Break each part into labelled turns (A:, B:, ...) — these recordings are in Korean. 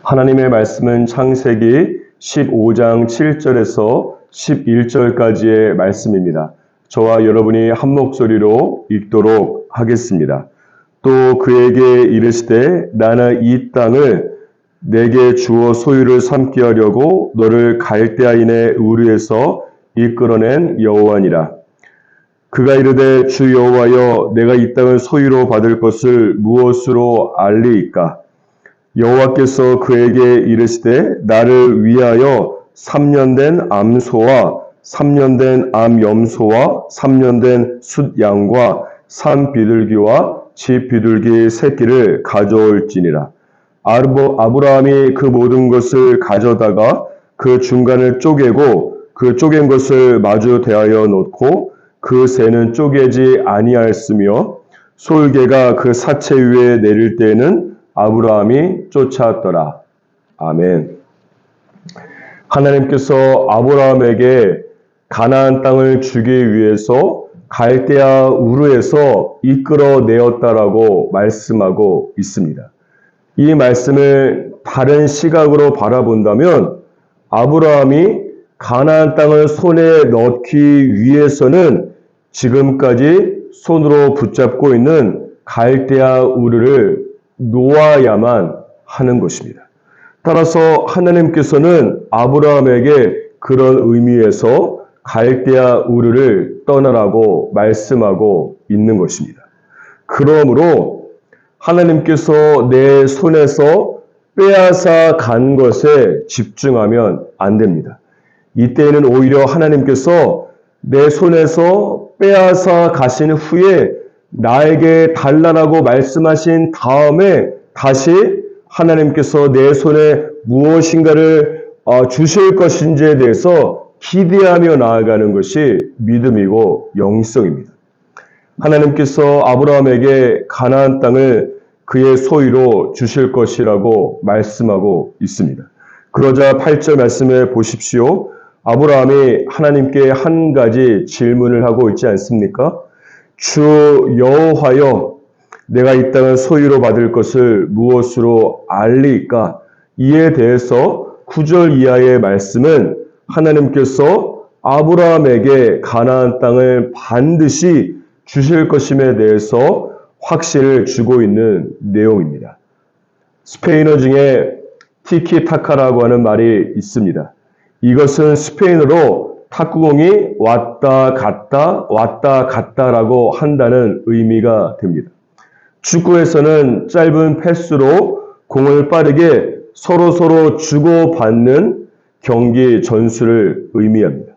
A: 하나님의 말씀은 창세기 15장 7절에서 11절까지의 말씀입니다. 저와 여러분이 한 목소리로 읽도록 하겠습니다. 또 그에게 이르시되 나는 이 땅을 내게 주어 소유를 삼게 하려고 너를 갈대아인의 우르에서 이끌어낸 여호와니라. 그가 이르되 주 여호와여 내가 이 땅을 소유로 받을 것을 무엇으로 알리이까? 여호와께서 그에게 이르시되 나를 위하여 3년 된 암소와 3년 된 암염소와 3년 된 숫양과 산 비둘기와 집 비둘기 새끼를 가져올지니라. 아브라함이 그 모든 것을 가져다가 그 중간을 쪼개고 그 쪼갠 것을 마주 대하여 놓고 그 새는 쪼개지 아니하였으며 솔개가 그 사체 위에 내릴 때에는 아브라함이 쫓아왔더라. 아멘. 하나님께서 아브라함에게 가나안 땅을 주기 위해서 갈대아 우르에서 이끌어내었다라고 말씀하고 있습니다. 이 말씀을 다른 시각으로 바라본다면 아브라함이 가나안 땅을 손에 넣기 위해서는 지금까지 손으로 붙잡고 있는 갈대아 우르를 놓아야만 하는 것입니다. 따라서 하나님께서는 아브라함에게 그런 의미에서 갈대아 우르를 떠나라고 말씀하고 있는 것입니다. 그러므로 하나님께서 내 손에서 빼앗아 간 것에 집중하면 안 됩니다. 이때에는 오히려 하나님께서 내 손에서 빼앗아 가신 후에 나에게 달라라고 말씀하신 다음에 다시 하나님께서 내 손에 무엇인가를 주실 것인지에 대해서 기대하며 나아가는 것이 믿음이고 영성입니다. 하나님께서 아브라함에게 가나안 땅을 그의 소유로 주실 것이라고 말씀하고 있습니다. 그러자 8절 말씀을 보십시오. 아브라함이 하나님께 한 가지 질문을 하고 있지 않습니까? 주 여호와여 내가 이 땅을 소유로 받을 것을 무엇으로 알리까? 이에 대해서 9절 이하의 말씀은 하나님께서 아브라함에게 가나안 땅을 반드시 주실 것임에 대해서 확신을 주고 있는 내용입니다. 스페인어 중에 티키타카라고 하는 말이 있습니다. 이것은 스페인어로 탁구공이 왔다 갔다라고 한다는 의미가 됩니다. 축구에서는 짧은 패스로 공을 빠르게 서로 주고받는 경기 전술을 의미합니다.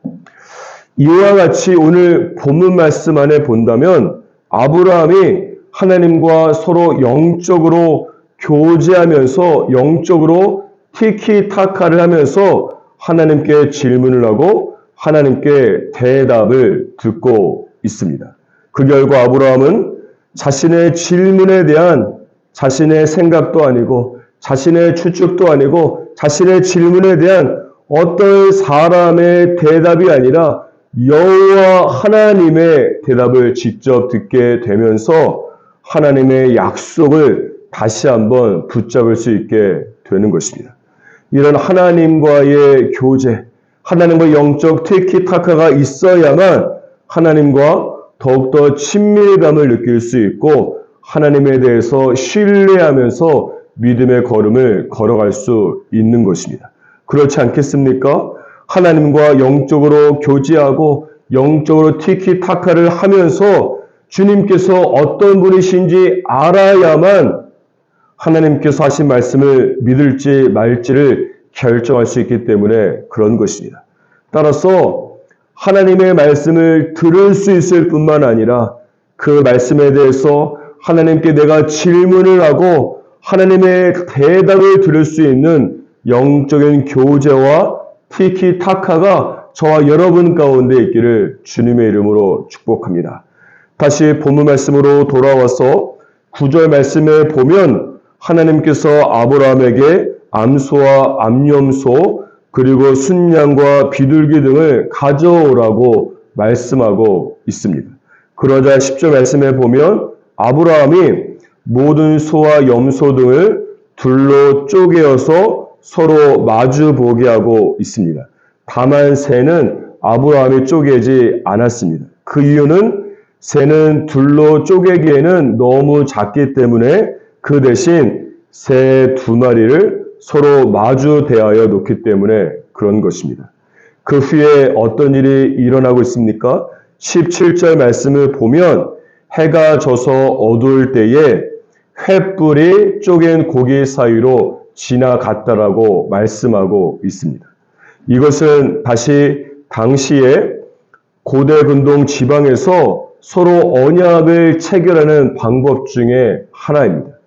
A: 이와 같이 오늘 본문 말씀 안에 본다면 아브라함이 하나님과 서로 영적으로 교제하면서 영적으로 티키타카를 하면서 하나님께 질문을 하고 하나님께 대답을 듣고 있습니다. 그 결과 아브라함은 자신의 질문에 대한 자신의 생각도 아니고 자신의 추측도 아니고 자신의 질문에 대한 어떤 사람의 대답이 아니라 여호와 하나님의 대답을 직접 듣게 되면서 하나님의 약속을 다시 한번 붙잡을 수 있게 되는 것입니다. 이런 하나님과의 교제, 하나님과 영적 티키타카가 있어야만 하나님과 더욱더 친밀감을 느낄 수 있고 하나님에 대해서 신뢰하면서 믿음의 걸음을 걸어갈 수 있는 것입니다. 그렇지 않겠습니까? 하나님과 영적으로 교제하고 영적으로 티키타카를 하면서 주님께서 어떤 분이신지 알아야만 하나님께서 하신 말씀을 믿을지 말지를 결정할 수 있기 때문에 그런 것입니다. 따라서 하나님의 말씀을 들을 수 있을 뿐만 아니라 그 말씀에 대해서 하나님께 내가 질문을 하고 하나님의 대답을 들을 수 있는 영적인 교제와 티키타카가 저와 여러분 가운데 있기를 주님의 이름으로 축복합니다. 다시 본문 말씀으로 돌아와서 9절 말씀에 보면 하나님께서 아브라함에게 암소와 암염소 그리고 순양과 비둘기 등을 가져오라고 말씀하고 있습니다. 그러자 10절 말씀에 보면 아브라함이 모든 소와 염소 등을 둘로 쪼개어서 서로 마주 보게 하고 있습니다. 다만 새는 아브라함이 쪼개지 않았습니다. 그 이유는 새는 둘로 쪼개기에는 너무 작기 때문에 그 대신 새 두 마리를 서로 마주 대하여 놓기 때문에 그런 것입니다. 그 후에 어떤 일이 일어나고 있습니까? 17절 말씀을 보면 해가 져서 어두울 때에 횃불이 쪼갠 고기 사이로 지나갔다라고 말씀하고 있습니다. 이것은 다시 당시에 고대 근동 지방에서 서로 언약을 체결하는 방법 중에 하나입니다.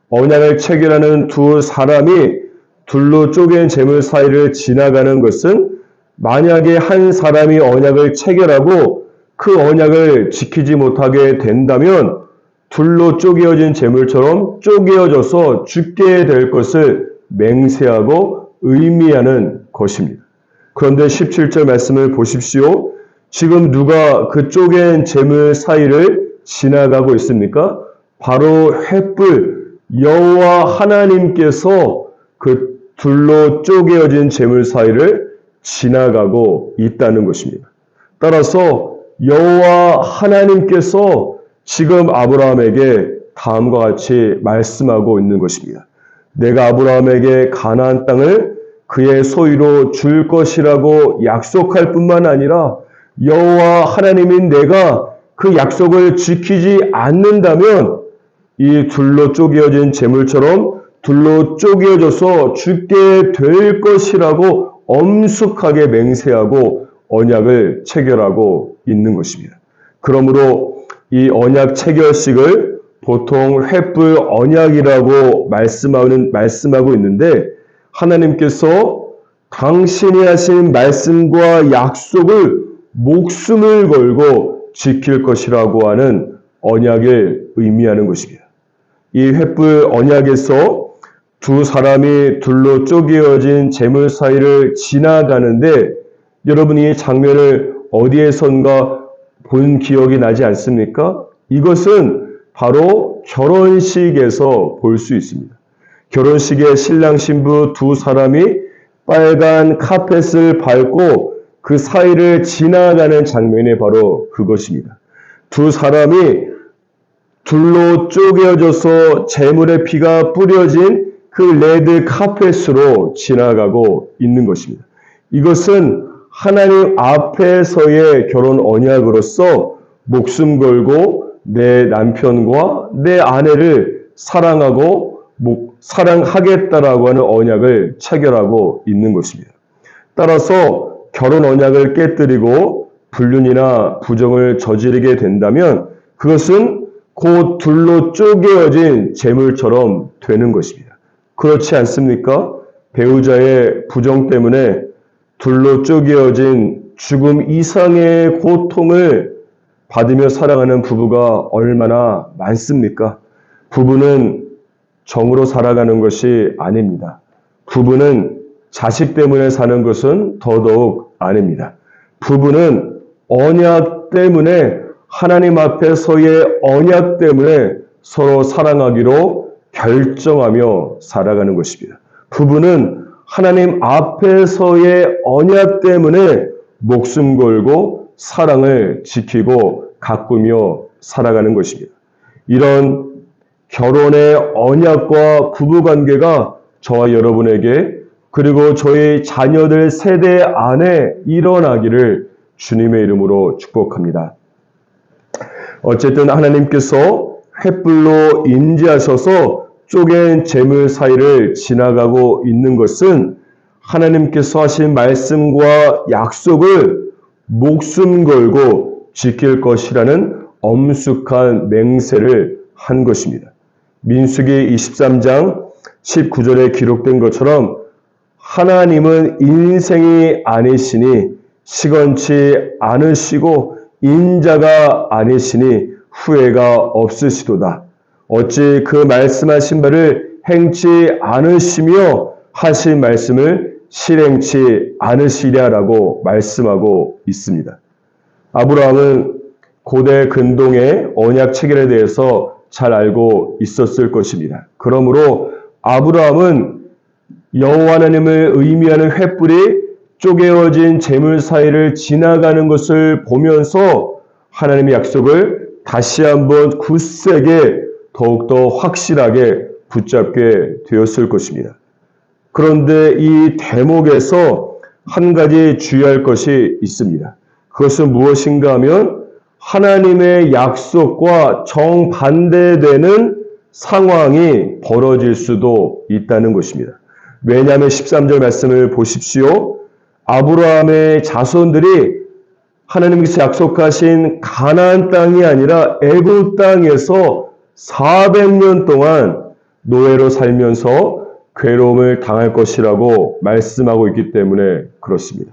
A: 언약을 체결하는 두 사람이 둘로 쪼갠 재물 사이를 지나가는 것은 만약에 한 사람이 언약을 체결하고 그 언약을 지키지 못하게 된다면 둘로 쪼개어진 재물처럼 쪼개어져서 죽게 될 것을 맹세하고 의미하는 것입니다. 그런데 17절 말씀을 보십시오. 지금 누가 그 쪼갠 재물 사이를 지나가고 있습니까? 바로 횃불 여호와 하나님께서 그 둘로 쪼개어진 재물 사이를 지나가고 있다는 것입니다. 따라서 여호와 하나님께서 지금 아브라함에게 다음과 같이 말씀하고 있는 것입니다. 내가 아브라함에게 가나안 땅을 그의 소유로 줄 것이라고 약속할 뿐만 아니라 여호와 하나님인 내가 그 약속을 지키지 않는다면 이 둘로 쪼개어진 재물처럼 둘로 쪼개어져서 죽게 될 것이라고 엄숙하게 맹세하고 언약을 체결하고 있는 것입니다. 그러므로 이 언약 체결식을 보통 횃불 언약이라고 말씀하고 있는데 하나님께서 당신이 하신 말씀과 약속을 목숨을 걸고 지킬 것이라고 하는 언약을 의미하는 것입니다. 이 횃불 언약에서 두 사람이 둘로 쪼개어진 재물 사이를 지나가는데 여러분 이 장면을 어디에선가 본 기억이 나지 않습니까? 이것은 바로 결혼식에서 볼 수 있습니다. 결혼식에 신랑 신부 두 사람이 빨간 카펫을 밟고 그 사이를 지나가는 장면이 바로 그것입니다. 두 사람이 둘로 쪼개어져서 재물의 피가 뿌려진 그 레드 카펫으로 지나가고 있는 것입니다. 이것은 하나님 앞에서의 결혼 언약으로서 목숨 걸고 내 남편과 내 아내를 사랑하고 사랑하겠다라고 하는 언약을 체결하고 있는 것입니다. 따라서 결혼 언약을 깨뜨리고 불륜이나 부정을 저지르게 된다면 그것은 곧 둘로 쪼개어진 재물처럼 되는 것입니다. 그렇지 않습니까? 배우자의 부정 때문에 둘로 쪼개어진 죽음 이상의 고통을 받으며 살아가는 부부가 얼마나 많습니까? 부부는 정으로 살아가는 것이 아닙니다. 부부는 자식 때문에 사는 것은 더더욱 아닙니다. 부부는 언약 때문에 하나님 앞에서의 언약 때문에 서로 사랑하기로 결정하며 살아가는 것입니다. 부부는 하나님 앞에서의 언약 때문에 목숨 걸고 사랑을 지키고 가꾸며 살아가는 것입니다. 이런 결혼의 언약과 부부관계가 저와 여러분에게 그리고 저희 자녀들 세대 안에 일어나기를 주님의 이름으로 축복합니다. 어쨌든 하나님께서 횃불로 임재하셔서 쪼갠 재물 사이를 지나가고 있는 것은 하나님께서 하신 말씀과 약속을 목숨 걸고 지킬 것이라는 엄숙한 맹세를 한 것입니다. 민수기 23장 19절에 기록된 것처럼 하나님은 인생이 아니시니 시건치 않으시고 인자가 아니시니 후회가 없으시도다. 어찌 그 말씀하신 바를 행치 않으시며 하신 말씀을 실행치 않으시랴라고 말씀하고 있습니다. 아브라함은 고대 근동의 언약 체결에 대해서 잘 알고 있었을 것입니다. 그러므로 아브라함은 여호와 하나님을 의미하는 횃불이 쪼개어진 재물 사이를 지나가는 것을 보면서 하나님의 약속을 다시 한번 굳세게 더욱더 확실하게 붙잡게 되었을 것입니다. 그런데 이 대목에서 한 가지 주의할 것이 있습니다. 그것은 무엇인가 하면 하나님의 약속과 정반대되는 상황이 벌어질 수도 있다는 것입니다. 왜냐하면 13절 말씀을 보십시오. 아브라함의 자손들이 하나님께서 약속하신 가나안 땅이 아니라 애굽 땅에서 400년 동안 노예로 살면서 괴로움을 당할 것이라고 말씀하고 있기 때문에 그렇습니다.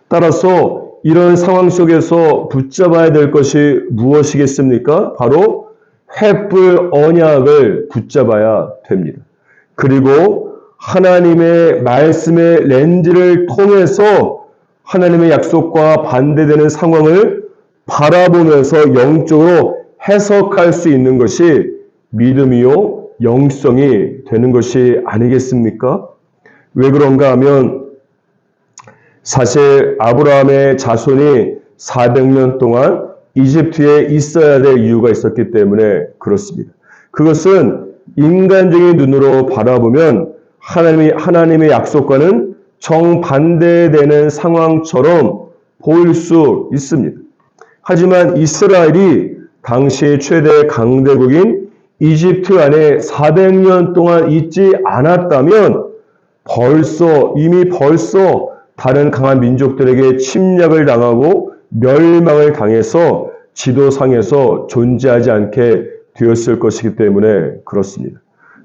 A: 따라서 이런 상황 속에서 붙잡아야 될 것이 무엇이겠습니까? 바로 횃불 언약을 붙잡아야 됩니다. 그리고 하나님의 말씀의 렌즈를 통해서 하나님의 약속과 반대되는 상황을 바라보면서 영적으로 해석할 수 있는 것이 믿음이요 영성이 되는 것이 아니겠습니까? 왜 그런가 하면 사실 아브라함의 자손이 400년 동안 이집트에 있어야 될 이유가 있었기 때문에 그렇습니다. 그것은 인간적인 눈으로 바라보면 하나님의 약속과는 정반대되는 상황처럼 보일 수 있습니다. 하지만 이스라엘이 당시 최대 강대국인 이집트 안에 400년 동안 있지 않았다면 이미 벌써 다른 강한 민족들에게 침략을 당하고 멸망을 당해서 지도상에서 존재하지 않게 되었을 것이기 때문에 그렇습니다.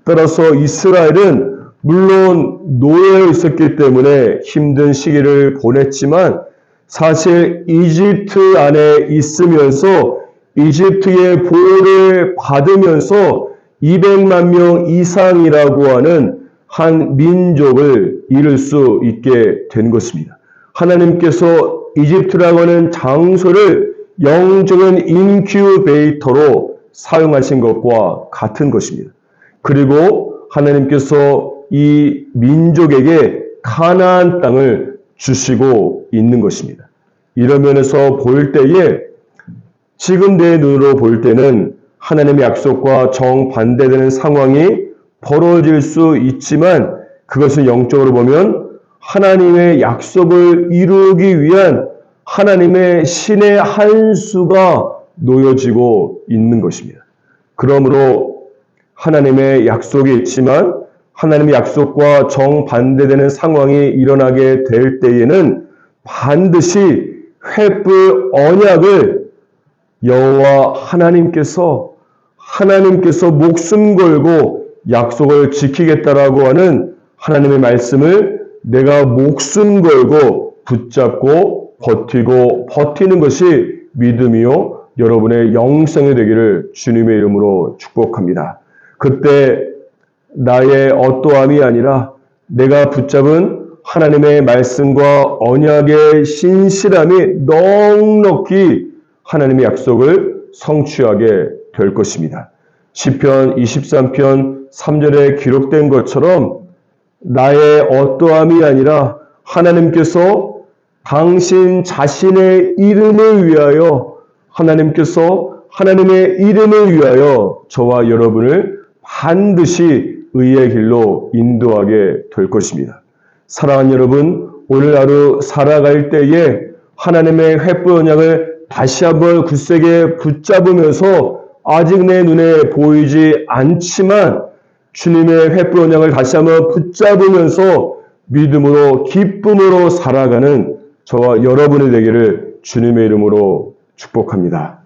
A: 따라서 이스라엘은 물론 노예에 있었기 때문에 힘든 시기를 보냈지만 사실 이집트 안에 있으면서 이집트의 보호를 받으면서 200만 명 이상이라고 하는 한 민족을 이룰 수 있게 된 것입니다. 하나님께서 이집트라고 하는 장소를 영적인 인큐베이터로 사용하신 것과 같은 것입니다. 그리고 하나님께서 이 민족에게 가나안 땅을 주시고 있는 것입니다. 이런 면에서 볼 때에 지금 내 눈으로 볼 때는 하나님의 약속과 정반대되는 상황이 벌어질 수 있지만 그것은 영적으로 보면 하나님의 약속을 이루기 위한 하나님의 신의 한 수가 놓여지고 있는 것입니다. 그러므로 하나님의 약속이 있지만 하나님의 약속과 정반대되는 상황이 일어나게 될 때에는 반드시 횃불 언약을 여호와 하나님께서 목숨 걸고 약속을 지키겠다라고 하는 하나님의 말씀을 내가 목숨 걸고 붙잡고 버티는 것이 믿음이요 여러분의 영성이 되기를 주님의 이름으로 축복합니다. 그때 나의 어떠함이 아니라 내가 붙잡은 하나님의 말씀과 언약의 신실함이 넉넉히 하나님의 약속을 성취하게 될 것입니다. 시편 23편 3절에 기록된 것처럼 나의 어떠함이 아니라 하나님께서 당신 자신의 이름을 위하여 하나님의 이름을 위하여 저와 여러분을 반드시 의의 길로 인도하게 될 것입니다. 사랑하는 여러분, 오늘 하루 살아갈 때에 하나님의 횃불 언약을 다시 한번 굳세게 붙잡으면서 아직 내 눈에 보이지 않지만 주님의 횃불 언약을 다시 한번 붙잡으면서 믿음으로 기쁨으로 살아가는 저와 여러분이 되기를 주님의 이름으로 축복합니다.